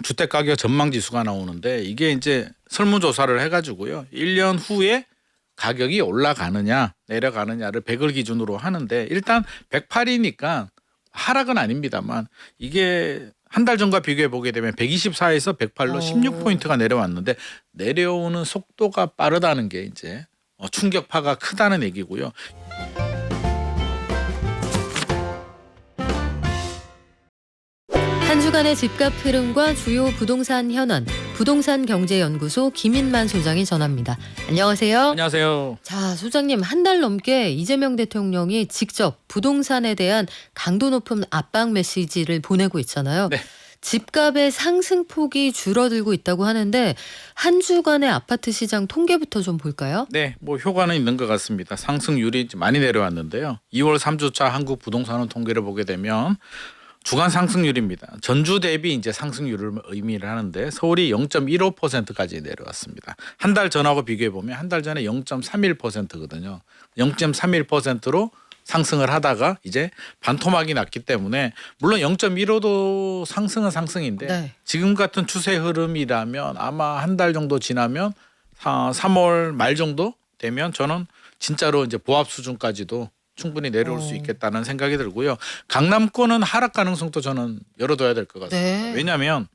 주택가격 전망지수가 나오는데 이게 이제 설문조사를 해가지고요. 1년 후에 가격이 올라가느냐 내려가느냐를 100을 기준으로 하는데 일단 108이니까 하락은 아닙니다만 이게 한 달 전과 비교해 보게 되면 124에서 108로 16포인트가 내려왔는데 내려오는 속도가 빠르다는 게 이제 충격파가 크다는 얘기고요. 한 주간의 집값 흐름과 주요 부동산 현안, 부동산경제연구소 김인만 소장이 전합니다. 안녕하세요. 안녕하세요. 자, 소장님, 한 달 넘게 이재명 대통령이 직접 부동산에 대한 강도 높은 압박 메시지를 보내고 있잖아요. 네. 집값의 상승폭이 줄어들고 있다고 하는데 한 주간의 아파트 시장 통계부터 좀 볼까요? 네, 뭐 효과는 있는 것 같습니다. 상승률이 많이 내려왔는데요. 2월 3주차 한국 부동산 통계를 보게 되면 주간 상승률입니다. 전주 대비 이제 상승률을 의미를 하는데 서울이 0.15%까지 내려왔습니다. 한 달 전하고 비교해 보면 한 달 전에 0.31%거든요. 0.31%로 상승을 하다가 이제 반토막이 났기 때문에 물론 0.15도 상승은 상승인데 네. 지금 같은 추세 흐름이라면 아마 한 달 정도 지나면 3월 말 정도 되면 저는 진짜로 이제 보합 수준까지도 충분히 내려올 수 있겠다는 생각이 들고요. 강남권은 하락 가능성도 저는 열어둬야 될 것 같습니다. 네. 왜냐하면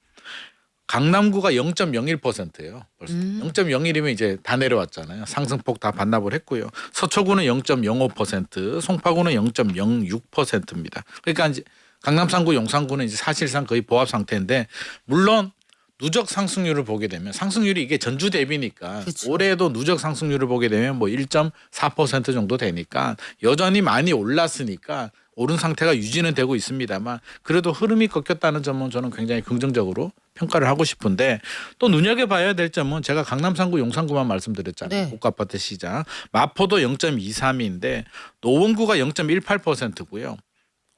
강남구가 0.01%예요. 벌써 0.01이면 이제 다 내려왔잖아요. 상승폭 다 반납을 했고요. 서초구는 0.05%, 송파구는 0.06%입니다. 그러니까 이제 강남 3구, 용산구는 이제 사실상 거의 보합 상태인데 물론 누적 상승률을 보게 되면 상승률이 이게 전주 대비니까 그쵸. 올해도 누적 상승률을 보게 되면 뭐 1.4% 정도 되니까 여전히 많이 올랐으니까 오른 상태가 유지는 되고 있습니다만 그래도 흐름이 꺾였다는 점은 저는 굉장히 긍정적으로 평가를 하고 싶은데 또 눈여겨봐야 될 점은 제가 강남 3구 용산구만 말씀드렸잖아요. 네. 고가아파트 시장. 마포도 0.23인데 노원구가 0.18%고요.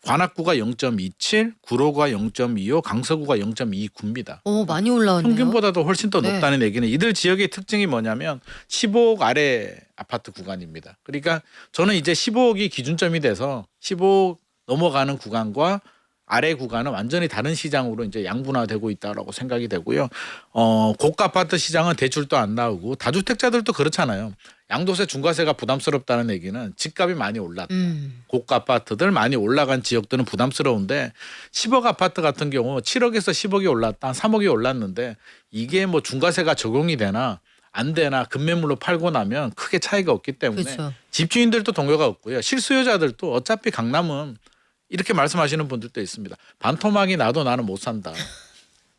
관악구가 0.27, 구로구가 0.25, 강서구가 0.29입니다. 많이 올라왔네요. 평균보다도 훨씬 더 네. 높다는 얘기는 이들 지역의 특징이 뭐냐면 15억 아래 아파트 구간입니다. 그러니까 저는 이제 15억이 기준점이 돼서 15억 넘어가는 구간과 아래 구간은 완전히 다른 시장으로 이제 양분화되고 있다라고 생각이 되고요. 고가 아파트 시장은 대출도 안 나오고 다주택자들도 그렇잖아요. 양도세 중과세가 부담스럽다는 얘기는 집값이 많이 올랐다. 고가 아파트들 많이 올라간 지역들은 부담스러운데 10억 아파트 같은 경우 7억에서 10억이 올랐다. 한 3억이 올랐는데 이게 뭐 중과세가 적용이 되나 안 되나 급매물로 팔고 나면 크게 차이가 없기 때문에 그렇죠. 집주인들도 동요가 없고요. 실수요자들도 어차피 강남은 이렇게 말씀하시는 분들도 있습니다. 반토막이 나도 나는 못 산다.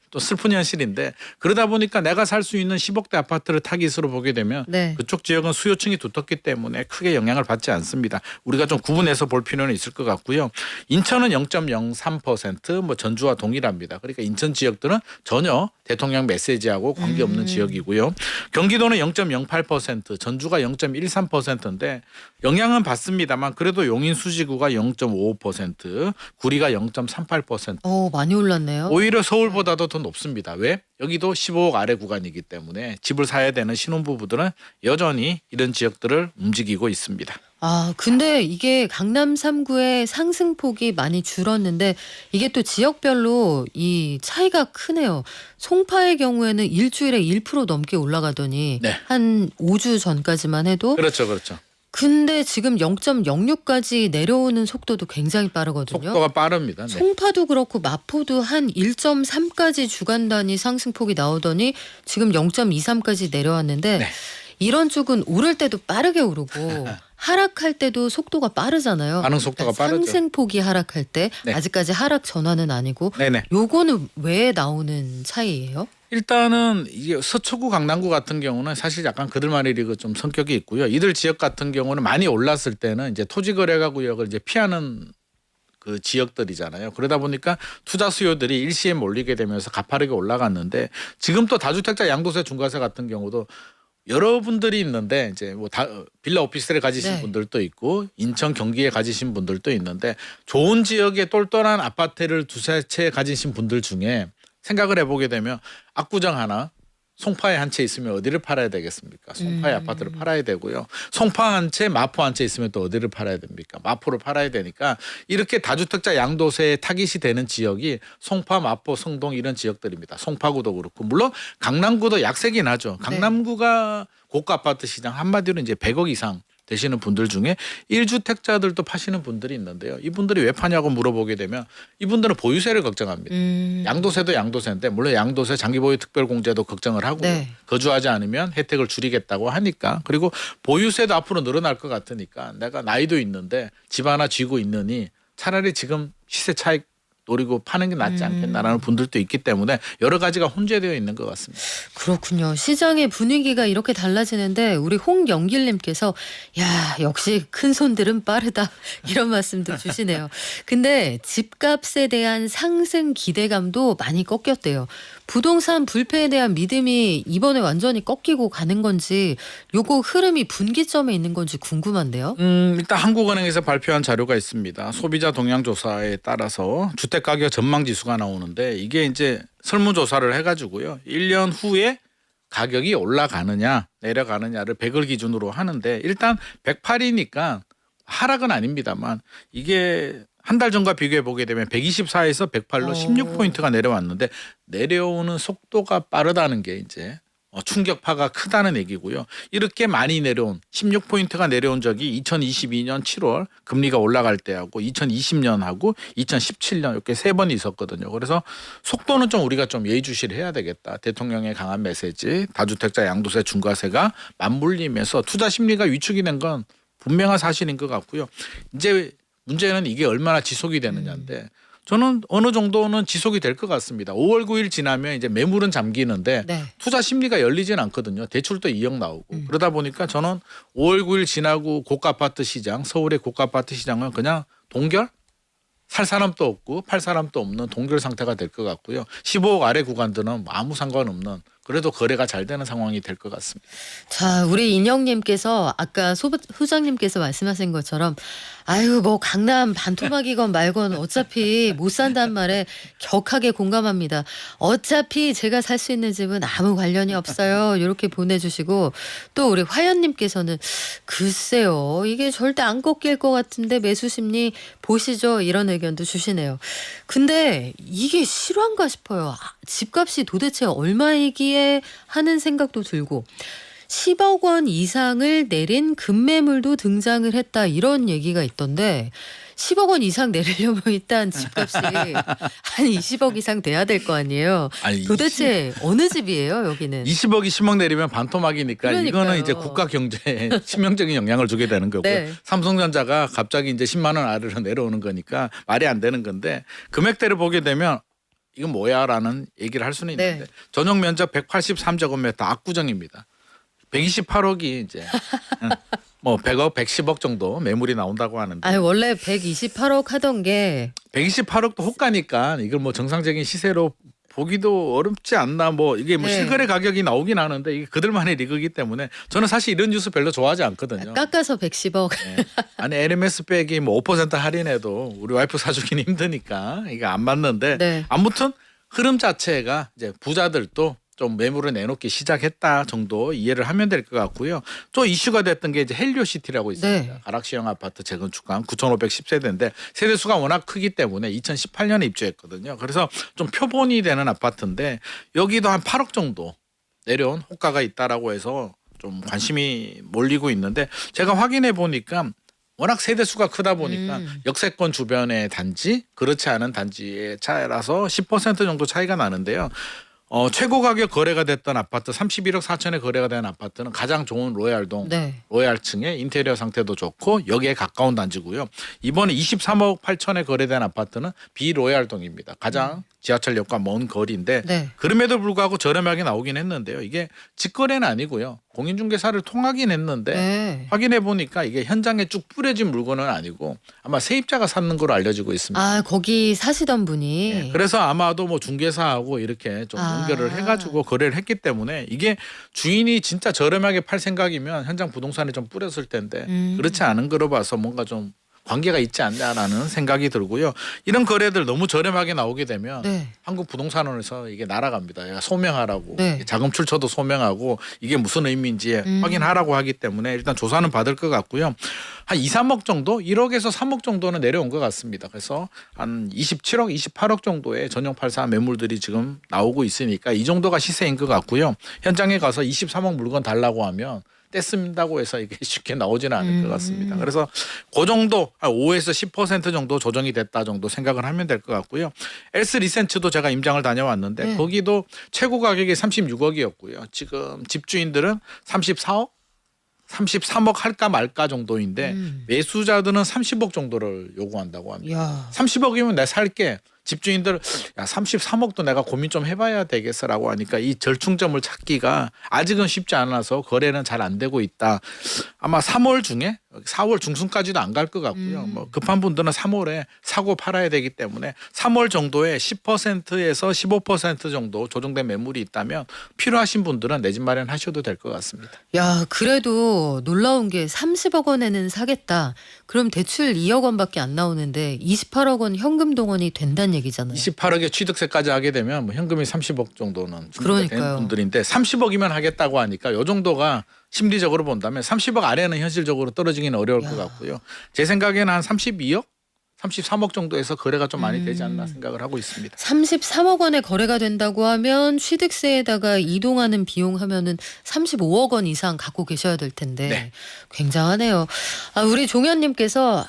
또 슬픈 현실인데 그러다 보니까 내가 살 수 있는 10억대 아파트를 타깃으로 보게 되면 네. 그쪽 지역은 수요층이 두텁기 때문에 크게 영향을 받지 않습니다. 우리가 좀 구분해서 볼 필요는 있을 것 같고요. 인천은 0.03%, 뭐 전주와 동일합니다. 그러니까 인천 지역들은 전혀 대통령 메시지하고 관계없는 지역이고요. 경기도는 0.08%, 전주가 0.13%인데 영향은 받습니다만 그래도 용인 수지구가 0.55%, 구리가 0.38%. 많이 올랐네요. 오히려 서울보다도 더 높습니다. 왜? 여기도 15억 아래 구간이기 때문에 집을 사야 되는 신혼부부들은 여전히 이런 지역들을 움직이고 있습니다. 근데 이게 강남 3구의 상승폭이 많이 줄었는데 이게 또 지역별로 이 차이가 크네요. 송파의 경우에는 일주일에 1% 넘게 올라가더니 네. 한 5주 전까지만 해도 그렇죠. 그렇죠. 근데 지금 0.06까지 내려오는 속도도 굉장히 빠르거든요. 속도가 빠릅니다. 네. 송파도 그렇고 마포도 한 1.3까지 주간 단위 상승폭이 나오더니 지금 0.23까지 내려왔는데 네. 이런 쪽은 오를 때도 빠르게 오르고 하락할 때도 속도가 빠르잖아요. 반응 속도가 빠르죠. 상승폭이 하락할 때 네. 아직까지 하락 전환은 아니고 네네. 요거는 왜 나오는 차이예요? 일단은 이게 서초구 강남구 같은 경우는 사실 약간 그들만의 리그 좀 성격이 있고요. 이들 지역 같은 경우는 많이 올랐을 때는 이제 토지거래가 구역을 이제 피하는 그 지역들이잖아요. 그러다 보니까 투자 수요들이 일시에 몰리게 되면서 가파르게 올라갔는데 지금 또 다주택자 양도세 중과세 같은 경우도 여러분들이 있는데 이제 뭐 빌라 오피스를 가지신 네. 분들도 있고 인천 경기에 가지신 분들도 있는데 좋은 지역에 똘똘한 아파트를 두세 채 가지신 분들 중에 생각을 해보게 되면 압구정 하나, 송파에 한 채 있으면 어디를 팔아야 되겠습니까? 송파에 아파트를 팔아야 되고요. 송파 한 채, 마포 한 채 있으면 또 어디를 팔아야 됩니까? 마포를 팔아야 되니까 이렇게 다주택자 양도세에 타깃이 되는 지역이 송파, 마포, 성동 이런 지역들입니다. 송파구도 그렇고 물론 강남구도 약세긴 하죠. 강남구가 고가 아파트 시장 한마디로 이제 100억 이상 되시는 분들 중에 1주택자들도 파시는 분들이 있는데요. 이분들이 왜 파냐고 물어보게 되면 이분들은 보유세를 걱정합니다. 양도세도 양도세인데 물론 양도세 장기보유 특별공제도 걱정을 하고 네. 거주하지 않으면 혜택을 줄이겠다고 하니까 그리고 보유세도 앞으로 늘어날 것 같으니까 내가 나이도 있는데 집 하나 쥐고 있느니 차라리 지금 시세 차익 노리고 파는 게 낫지 않겠나라는 분들도 있기 때문에 여러 가지가 혼재되어 있는 것 같습니다. 그렇군요. 시장의 분위기가 이렇게 달라지는데 우리 홍영길님께서 야 역시 큰 손들은 빠르다 이런 말씀도 주시네요. 근데 집값에 대한 상승 기대감도 많이 꺾였대요. 부동산 불패에 대한 믿음이 이번에 완전히 꺾이고 가는 건지 요거 흐름이 분기점에 있는 건지 궁금한데요. 일단 한국은행에서 발표한 자료가 있습니다. 소비자 동향 조사에 따라서 주택 가격 전망 지수가 나오는데 이게 이제 설문조사를 해가지고요. 1년 후에 가격이 올라가느냐 내려가느냐를 100을 기준으로 하는데 일단 108이니까 하락은 아닙니다만 이게 한 달 전과 비교해 보게 되면 124에서 108로 16포인트가 내려왔는데 내려오는 속도가 빠르다는 게 이제 충격파가 크다는 얘기고요. 이렇게 많이 내려온 16포인트가 내려온 적이 2022년 7월 금리가 올라갈 때하고 2020년하고 2017년 이렇게 세 번이 있었거든요. 그래서 속도는 좀 우리가 좀 예의주시를 해야 되겠다. 대통령의 강한 메시지, 다주택자 양도세 중과세가 맞물리면서 투자 심리가 위축이 된 건 분명한 사실인 것 같고요. 이제 문제는 이게 얼마나 지속이 되느냐인데 저는 어느 정도는 지속이 될 것 같습니다. 5월 9일 지나면 이제 매물은 잠기는데 네. 투자 심리가 열리진 않거든요. 대출도 2억 나오고 그러다 보니까 저는 5월 9일 지나고 고가 아파트 시장, 서울의 고가 아파트 시장은 그냥 동결? 살 사람도 없고 팔 사람도 없는 동결 상태가 될 것 같고요. 15억 아래 구간들은 아무 상관없는 그래도 거래가 잘 되는 상황이 될 것 같습니다. 자, 우리 인영님께서 아까 소장님께서 말씀하신 것처럼 아유 뭐 강남 반토막이건 말건 어차피 못 산단 말에 격하게 공감합니다. 어차피 제가 살 수 있는 집은 아무 관련이 없어요. 이렇게 보내주시고 또 우리 화연님께서는 글쎄요 이게 절대 안 꺾일 것 같은데 매수 심리 보시죠 이런 의견도 주시네요. 근데 이게 실화인가 싶어요. 집값이 도대체 얼마이기에 하는 생각도 들고 10억 원 이상을 내린 급매물도 등장을 했다 이런 얘기가 있던데 10억 원 이상 내리려면 일단 집값이 한 20억 이상 돼야 될 거 아니에요. 아니, 도대체 어느 집이에요 여기는? 20억이 10억 내리면 반토막이니까 그러니까요. 이거는 이제 국가 경제에 치명적인 영향을 주게 되는 거고요. 네. 삼성전자가 갑자기 이제 10만 원 아래로 내려오는 거니까 말이 안 되는 건데 금액대를 보게 되면 이건 뭐야라는 얘기를 할 수는 있는데 네. 전용 면적 183제곱미터 압구정입니다. 128억이 이제 뭐 100억, 110억 정도 매물이 나온다고 하는데 아니 원래 128억 하던 게 128억도 호가니까 이걸 뭐 정상적인 시세로 보기도 어렵지 않나 뭐 이게 뭐 네. 실거래 가격이 나오긴 하는데 이게 그들만의 리그이기 때문에 저는 사실 이런 뉴스 별로 좋아하지 않거든요. 깎아서 110억. 네. 아니 LMS 백이 뭐 5% 할인해도 우리 와이프 사주기는 힘드니까 이게 안 맞는데 네. 아무튼 흐름 자체가 이제 부자들도 좀 매물을 내놓기 시작했다 정도 이해를 하면 될 것 같고요. 또 이슈가 됐던 게 이제 헬리오시티라고 있습니다. 네. 가락시형 아파트 재건축한 9,510세대인데 세대수가 워낙 크기 때문에 2018년에 입주했거든요. 그래서 좀 표본이 되는 아파트인데 여기도 한 8억 정도 내려온 호가가 있다라고 해서 좀 관심이 몰리고 있는데 제가 확인해 보니까 워낙 세대수가 크다 보니까 역세권 주변의 단지 그렇지 않은 단지의 차이라서 10% 정도 차이가 나는데요. 최고 가격 거래가 됐던 아파트 31억 4천에 거래가 된 아파트는 가장 좋은 로얄동 네. 로얄층의 인테리어 상태도 좋고 여기에 가까운 단지고요. 이번에 23억 8천에 거래된 아파트는 비로얄동입니다. 가장 지하철역과 먼 거리인데 네. 그럼에도 불구하고 저렴하게 나오긴 했는데요. 이게 직거래는 아니고요. 공인중개사를 통하긴 했는데 네. 확인해 보니까 이게 현장에 쭉 뿌려진 물건은 아니고 아마 세입자가 샀는 걸로 알려지고 있습니다. 아 거기 사시던 분이 네, 그래서 아마도 뭐 중개사하고 이렇게 좀 연결을 해가지고 거래를 했기 때문에 이게 주인이 진짜 저렴하게 팔 생각이면 현장 부동산에 좀 뿌렸을 텐데 그렇지 않은 거로 봐서 뭔가 좀 관계가 있지 않냐라는 생각이 들고요. 이런 거래들 너무 저렴하게 나오게 되면 네. 한국부동산원에서 이게 날아갑니다. 얘가 소명하라고 네. 자금 출처도 소명하고 이게 무슨 의미인지 확인하라고 하기 때문에 일단 조사는 받을 것 같고요. 한 2, 3억 정도 1억에서 3억 정도는 내려온 것 같습니다. 그래서 한 27억, 28억 정도의 전용 84 매물들이 지금 나오고 있으니까 이 정도가 시세인 것 같고요. 현장에 가서 23억 물건 달라고 하면 떼쓴다고 해서 이게 쉽게 나오지는 않을 것 같습니다. 그래서 그 정도 한 5에서 10% 정도 조정이 됐다 정도 생각을 하면 될 것 같고요. 엘스 리센츠도 제가 임장을 다녀왔는데 네. 거기도 최고 가격이 36억이었고요. 지금 집주인들은 34억? 33억 할까 말까 정도인데 매수자들은 30억 정도를 요구한다고 합니다. 야. 30억이면 내가 살게. 집주인들 야 33억도 내가 고민 좀 해봐야 되겠어라고 하니까 이 절충점을 찾기가 아직은 쉽지 않아서 거래는 잘 안 되고 있다. 아마 3월 중에 4월 중순까지도 안 갈 것 같고요. 뭐 급한 분들은 3월에 사고 팔아야 되기 때문에 3월 정도에 10%에서 15% 정도 조정된 매물이 있다면 필요하신 분들은 내 집 마련하셔도 될 것 같습니다. 야, 그래도 놀라운 게 30억 원에는 사겠다. 그럼 대출 2억 원밖에 안 나오는데 28억 원 현금 동원이 된다는 얘기잖아요. 28억에 취득세까지 하게 되면 뭐 현금이 30억 정도는 준비가 그러니까요. 된 분들인데 30억이면 하겠다고 하니까 이 정도가 심리적으로 본다면 30억 아래는 현실적으로 떨어지기는 어려울 것 같고요. 제 생각에는 한 32억, 33억 정도에서 거래가 좀 많이 되지 않나 생각을 하고 있습니다. 33억 원에 거래가 된다고 하면 취득세에다가 이동하는 비용 하면은 35억 원 이상 갖고 계셔야 될 텐데 네. 굉장하네요. 아, 우리 종현님께서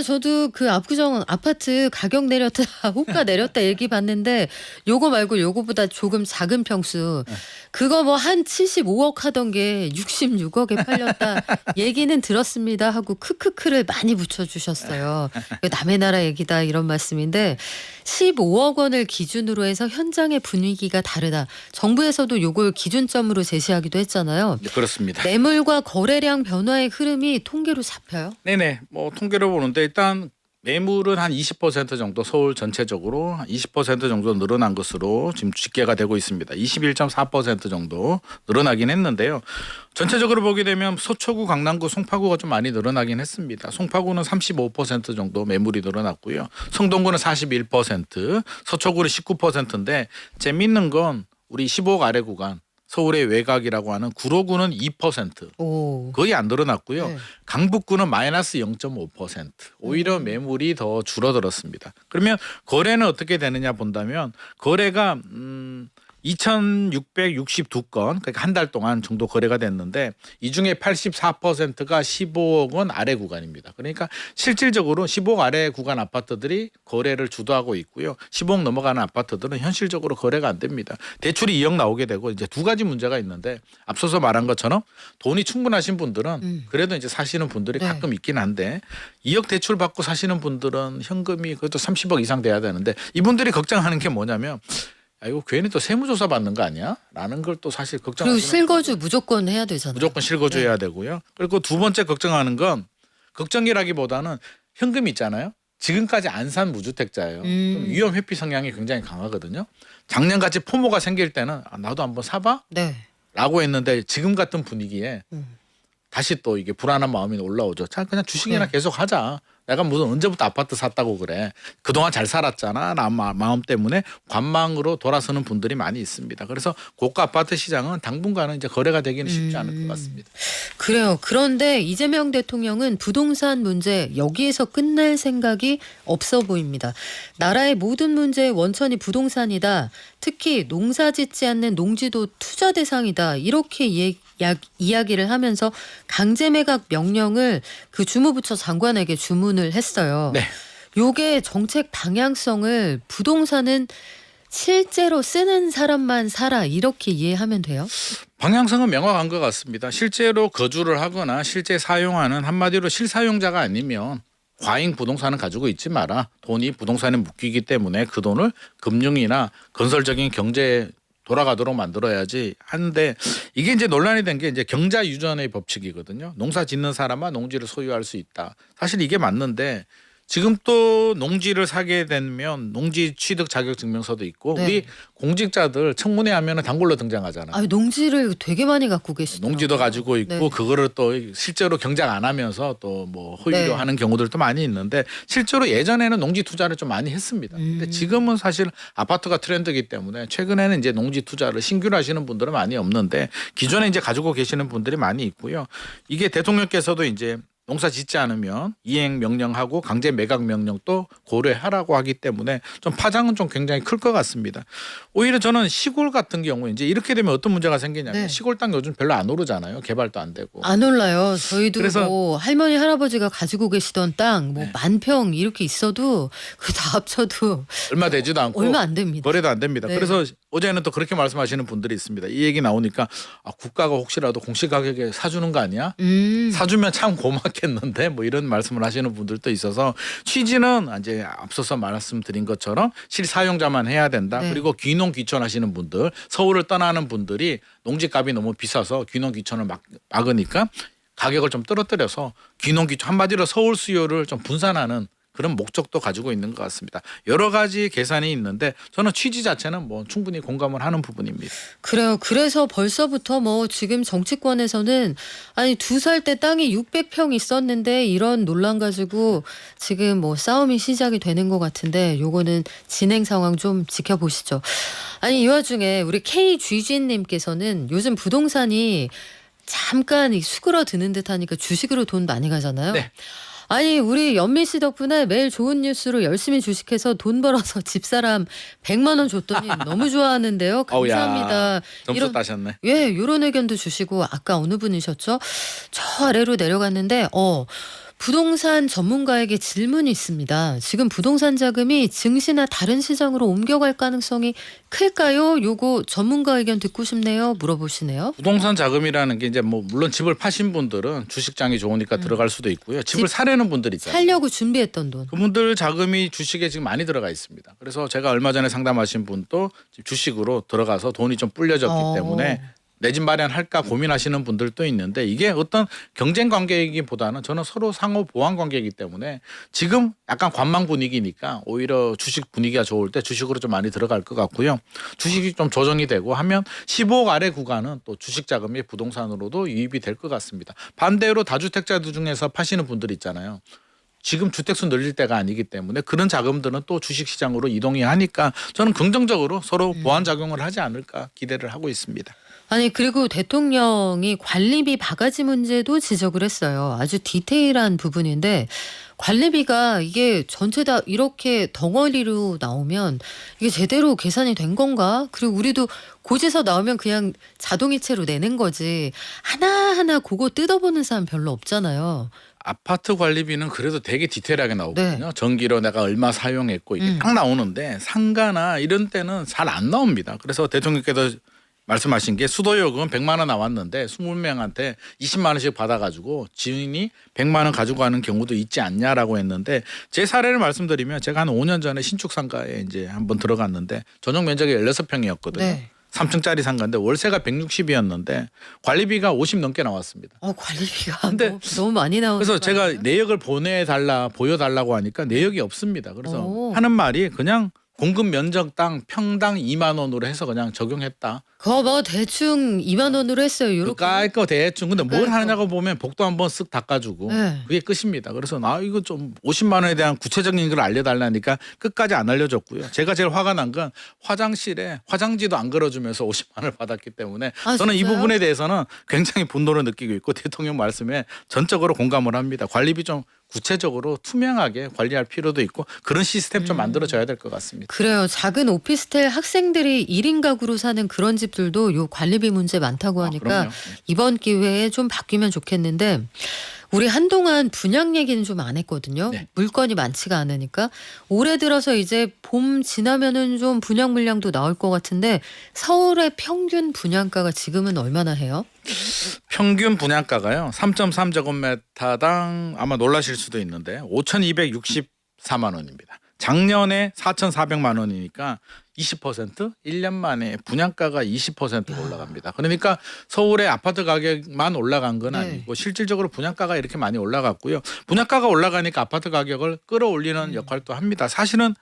저도 그 압구정 아파트 가격 내렸다 호가 내렸다 얘기 봤는데 요거 말고 요거보다 조금 작은 평수 그거 뭐 한 75억 하던 게 66억에 팔렸다 얘기는 들었습니다 하고 크크크를 많이 붙여주셨어요. 남의 나라 얘기다 이런 말씀인데 15억 원을 기준으로 해서 현장의 분위기가 다르다. 정부에서도 요걸 기준점으로 제시하기도 했잖아요. 네, 그렇습니다. 매물과 거래량 변화의 흐름이 통계로 잡혀요? 네네. 뭐 통계로 보는데 일단 매물은 한 20% 정도 서울 전체적으로 20% 정도 늘어난 것으로 지금 집계가 되고 있습니다. 21.4% 정도 늘어나긴 했는데요. 전체적으로 보게 되면 서초구, 강남구, 송파구가 좀 많이 늘어나긴 했습니다. 송파구는 35% 정도 매물이 늘어났고요. 성동구는 41%, 서초구는 19%인데 재밌는 건 우리 15억 아래 구간 서울의 외곽이라고 하는 구로구는 2%. 오. 거의 안 늘어났고요. 네. 강북구는 마이너스 0.5%. 오히려 매물이 더 줄어들었습니다. 그러면 거래는 어떻게 되느냐 본다면 거래가 2,662건 그러니까 한 달 동안 정도 거래가 됐는데 이 중에 84%가 15억 원 아래 구간입니다. 그러니까 실질적으로 15억 아래 구간 아파트들이 거래를 주도하고 있고요. 15억 넘어가는 아파트들은 현실적으로 거래가 안 됩니다. 대출이 2억 나오게 되고 이제 두 가지 문제가 있는데 앞서서 말한 것처럼 돈이 충분하신 분들은 그래도 이제 사시는 분들이 네. 가끔 있긴 한데 2억 대출 받고 사시는 분들은 현금이 그래도 30억 이상 돼야 되는데 이분들이 걱정하는 게 뭐냐면 이거 괜히 또 세무조사 받는 거 아니야? 라는 걸 또 사실 그리고 걱정하는 실거주 무조건 해야 되잖아요. 무조건 실거주해야 되고요. 그리고 두 번째 걱정하는 건 걱정이라기보다는 현금 있잖아요. 지금까지 안 산 무주택자예요. 그럼 위험 회피 성향이 굉장히 강하거든요. 작년같이 포모가 생길 때는 나도 한번 사봐? 네. 라고 했는데 지금 같은 분위기에 다시 또 이게 불안한 마음이 올라오죠. 자, 그냥 주식이나 네. 계속 하자. 내가 무슨 언제부터 아파트 샀다고 그래. 그동안 잘 살았잖아. 라는 마음 때문에 관망으로 돌아서는 분들이 많이 있습니다. 그래서 고가 아파트 시장은 당분간은 이제 거래가 되기는 쉽지 않을 것 같습니다. 그래요. 그런데 이재명 대통령은 부동산 문제 여기에서 끝날 생각이 없어 보입니다. 나라의 모든 문제의 원천이 부동산이다. 특히 농사 짓지 않는 농지도 투자 대상이다. 이렇게 이야기를 하면서 강제 매각 명령을 그 주무부처 장관에게 주문을 했어요. 네. 요게 정책 방향성을 부동산은 실제로 쓰는 사람만 사라 이렇게 이해하면 돼요? 방향성은 명확한 것 같습니다. 실제로 거주를 하거나 실제 사용하는 한마디로 실사용자가 아니면 과잉 부동산을 가지고 있지 마라. 돈이 부동산에 묶이기 때문에 그 돈을 금융이나 건설적인 경제에 돌아가도록 만들어야지 하는데 이게 이제 논란이 된 게 이제 경자 유전의 법칙이거든요. 농사 짓는 사람만 농지를 소유할 수 있다. 사실 이게 맞는데 지금 또 농지를 사게 되면 농지 취득 자격 증명서도 있고 네. 우리 공직자들 청문회 하면은 단골로 등장하잖아요. 아, 농지를 되게 많이 갖고 계시더라고요. 농지도 가지고 있고 네. 그거를 또 실제로 경작 안 하면서 또 뭐 허위로 네. 하는 경우들도 많이 있는데 실제로 예전에는 농지 투자를 좀 많이 했습니다. 근데 지금은 사실 아파트가 트렌드이기 때문에 최근에는 이제 농지 투자를 신규로 하시는 분들은 많이 없는데 기존에 이제 가지고 계시는 분들이 많이 있고요. 이게 대통령께서도 이제 농사 짓지 않으면 이행 명령하고 강제 매각 명령도 고려하라고 하기 때문에 좀 파장은 좀 굉장히 클 것 같습니다. 오히려 저는 시골 같은 경우에 이제 이렇게 되면 어떤 문제가 생기냐면 네. 시골 땅 요즘 별로 안 오르잖아요. 개발도 안 되고. 안 올라요. 저희도 그래서- 뭐 할머니 할아버지가 가지고 계시던 땅 뭐 네. 만평 이렇게 있어도 그 다 합쳐도 얼마 되지도 않고 얼마 안 됩니다. 거래도 안 됩니다. 네. 그래서 어제는 또 그렇게 말씀하시는 분들이 있습니다. 이 얘기 나오니까 국가가 혹시라도 공시가격에 사주는 거 아니야? 사주면 참 고맙겠는데 뭐 이런 말씀을 하시는 분들도 있어서 취지는 이제 앞서서 말씀드린 것처럼 실사용자만 해야 된다. 네. 그리고 귀농 귀촌하시는 분들 서울을 떠나는 분들이 농지값이 너무 비싸서 귀농 귀촌을 막으니까 가격을 좀 떨어뜨려서 귀농 귀촌 한마디로 서울 수요를 좀 분산하는 그런 목적도 가지고 있는 것 같습니다. 여러 가지 계산이 있는데 저는 취지 자체는 뭐 충분히 공감을 하는 부분입니다. 그래요. 그래서 벌써부터 뭐 지금 정치권에서는 아니 2살 때 땅이 600평 있었는데 이런 논란 가지고 지금 뭐 싸움이 시작이 되는 것 같은데 요거는 진행 상황 좀 지켜보시죠. 아니 이 와중에 우리 KGG님께서는 요즘 부동산이 잠깐 수그러드는 듯하니까 주식으로 돈 많이 가잖아요. 네. 아니 우리 연민 씨 덕분에 매일 좋은 뉴스로 열심히 주식해서 돈 벌어서 집사람 100만 원 줬더니 너무 좋아하는데요. 어우야, 감사합니다. 점수 따셨네. 예, 이런 의견도 주시고 아까 어느 분이셨죠? 저 아래로 내려갔는데 부동산 전문가에게 질문이 있습니다. 지금 부동산 자금이 증시나 다른 시장으로 옮겨갈 가능성이 클까요? 요거 전문가 의견 듣고 싶네요. 물어보시네요. 부동산 자금이라는 게 이제 뭐 물론 집을 파신 분들은 주식장이 좋으니까 들어갈 수도 있고요. 집을 사려는 분들 있잖아요. 살려고 준비했던 돈. 그분들 자금이 주식에 지금 많이 들어가 있습니다. 그래서 제가 얼마 전에 상담하신 분도 주식으로 들어가서 돈이 좀 불려졌기 때문에 내 집 마련할까 고민하시는 분들도 있는데 이게 어떤 경쟁 관계이기보다는 저는 서로 상호 보완 관계이기 때문에 지금 약간 관망 분위기니까 오히려 주식 분위기가 좋을 때 주식으로 좀 많이 들어갈 것 같고요. 주식이 좀 조정이 되고 하면 15억 아래 구간은 또 주식 자금이 부동산으로도 유입이 될 것 같습니다. 반대로 다주택자들 중에서 파시는 분들 있잖아요. 지금 주택수 늘릴 때가 아니기 때문에 그런 자금들은 또 주식시장으로 이동이 하니까 저는 긍정적으로 서로 보완작용을 하지 않을까 기대를 하고 있습니다. 아니 그리고 대통령이 관리비 바가지 문제도 지적을 했어요. 아주 디테일한 부분인데 관리비가 이게 전체 다 이렇게 덩어리로 나오면 이게 제대로 계산이 된 건가? 그리고 우리도 고지서 나오면 그냥 자동이체로 내는 거지 하나하나 그거 뜯어보는 사람 별로 없잖아요. 아파트 관리비는 그래도 되게 디테일하게 나오거든요. 네. 전기료 내가 얼마 사용했고 이게 딱 나오는데 상가나 이런 때는 잘 안 나옵니다. 그래서 대통령께서 말씀하신 게 수도요금 100만 원 나왔는데 20명한테 20만 원씩 받아가지고 지인이 100만 원 가지고 가는 경우도 있지 않냐라고 했는데 제 사례를 말씀드리면 제가 한 5년 전에 신축 상가에 이제 한번 들어갔는데 전용 면적이 16평이었거든요. 네. 3층짜리 상가인데 월세가 160이었는데 관리비가 50 넘게 나왔습니다. 관리비가 근데 너무 많이 나오는 그래서 거 제가 아니에요? 내역을 보여달라고 하니까 내역이 없습니다. 그래서 오. 하는 말이 그냥 공급 면적당 평당 2만 원으로 해서 그냥 적용했다. 그거 뭐 대충 2만 원으로 했어요. 요렇게. 깔거 대충. 근데 뭘 깔거. 하느냐고 보면 복도 한번 쓱 닦아주고 네. 그게 끝입니다. 그래서 이거 좀 50만 원에 대한 구체적인 걸 알려달라니까 끝까지 안 알려줬고요. 제가 제일 화가 난 건 화장실에 화장지도 안 걸어주면서 50만 원을 받았기 때문에 저는 이 진짜요? 부분에 대해서는 굉장히 분노를 느끼고 있고 대통령 말씀에 전적으로 공감을 합니다. 관리비 좀 구체적으로 투명하게 관리할 필요도 있고 그런 시스템 좀 만들어져야 될 것 같습니다. 그래요. 작은 오피스텔 학생들이 1인 가구로 사는 그런 집들도 요 관리비 문제 많다고 하니까 그럼요. 이번 기회에 좀 바뀌면 좋겠는데 우리 한동안 분양 얘기는 좀 안 했거든요. 네. 물건이 많지가 않으니까 올해 들어서 이제 봄 지나면은 좀 분양 물량도 나올 것 같은데 서울의 평균 분양가가 지금은 얼마나 해요? 평균 분양가가요. 3.3제곱미터당 아마 놀라실 수도 있는데 5,264만 원입니다. 작년에 4,400만 원이니까 20% 1년 만에 분양가가 20%가 올라갑니다. 그러니까 서울의 아파트 가격만 올라간 건 네. 아니고 실질적으로 분양가가 이렇게 많이 올라갔고요. 분양가가 올라가니까 아파트 가격을 끌어올리는 역할도 합니다. 사실은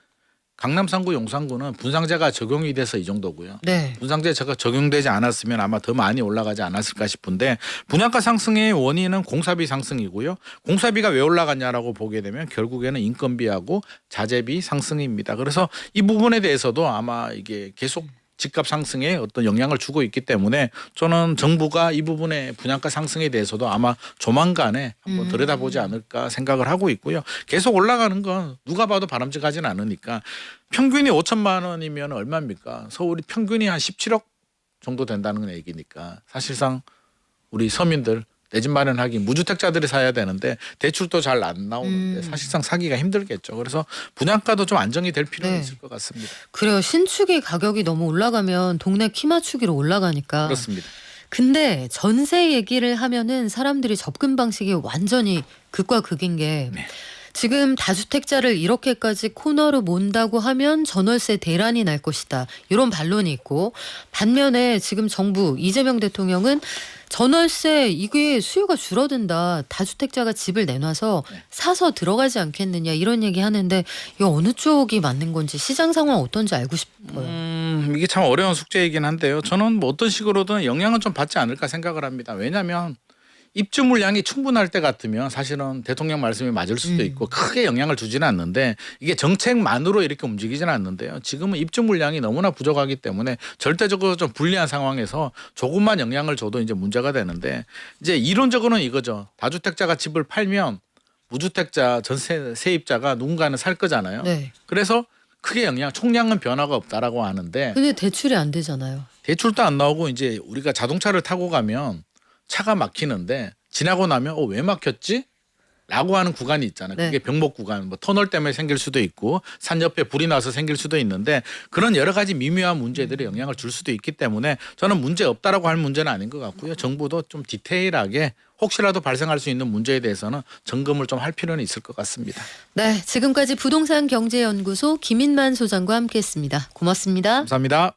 강남 3구 용산구는 분상제가 적용이 돼서 이 정도고요. 네. 분상제가 적용되지 않았으면 아마 더 많이 올라가지 않았을까 싶은데 분양가 상승의 원인은 공사비 상승이고요. 공사비가 왜 올라갔냐라고 보게 되면 결국에는 인건비하고 자재비 상승입니다. 그래서 이 부분에 대해서도 아마 이게 계속 집값 상승에 어떤 영향을 주고 있기 때문에 저는 정부가 이 부분의 분양가 상승에 대해서도 아마 조만간에 한번 들여다보지 않을까 생각을 하고 있고요. 계속 올라가는 건 누가 봐도 바람직하지는 않으니까 평균이 5천만 원이면 얼마입니까? 서울이 평균이 한 17억 정도 된다는 얘기니까 사실상 우리 서민들 내 집 마련하기 무주택자들이 사야 되는데 대출도 잘 안 나오는데 사실상 사기가 힘들겠죠. 그래서 분양가도 좀 안정이 될 필요는 네. 있을 것 같습니다. 그래요. 신축이 가격이 너무 올라가면 동네 키 맞추기로 올라가니까. 그렇습니다. 근데 전세 얘기를 하면은 사람들이 접근 방식이 완전히 극과 극인 게 네. 지금 다주택자를 이렇게까지 코너로 몬다고 하면 전월세 대란이 날 것이다. 이런 반론이 있고 반면에 지금 정부 이재명 대통령은 전월세 이게 수요가 줄어든다. 다주택자가 집을 내놔서 네. 사서 들어가지 않겠느냐 이런 얘기 하는데 이거 어느 쪽이 맞는 건지 시장 상황 어떤지 알고 싶어요. 이게 참 어려운 숙제이긴 한데요. 저는 뭐 어떤 식으로든 영향은 좀 받지 않을까 생각을 합니다. 왜냐하면 입주 물량이 충분할 때 같으면 사실은 대통령 말씀이 맞을 수도 있고 크게 영향을 주지는 않는데 이게 정책만으로 이렇게 움직이지는 않는데요. 지금은 입주 물량이 너무나 부족하기 때문에 절대적으로 좀 불리한 상황에서 조금만 영향을 줘도 이제 문제가 되는데 이제 이론적으로는 이거죠. 다주택자가 집을 팔면 무주택자 전세 세입자가 누군가는 살 거잖아요. 네. 그래서 크게 총량은 변화가 없다라고 하는데 근데 대출이 안 되잖아요. 대출도 안 나오고 이제 우리가 자동차를 타고 가면 차가 막히는데 지나고 나면 왜 막혔지? 라고 하는 구간이 있잖아요. 네. 그게 병목 구간, 뭐 터널 때문에 생길 수도 있고 산 옆에 불이 나서 생길 수도 있는데 그런 여러 가지 미묘한 문제들이 영향을 줄 수도 있기 때문에 저는 문제 없다라고 할 문제는 아닌 것 같고요. 정부도 좀 디테일하게 혹시라도 발생할 수 있는 문제에 대해서는 점검을 좀 할 필요는 있을 것 같습니다. 네, 지금까지 부동산 경제연구소 김인만 소장과 함께했습니다. 고맙습니다. 감사합니다.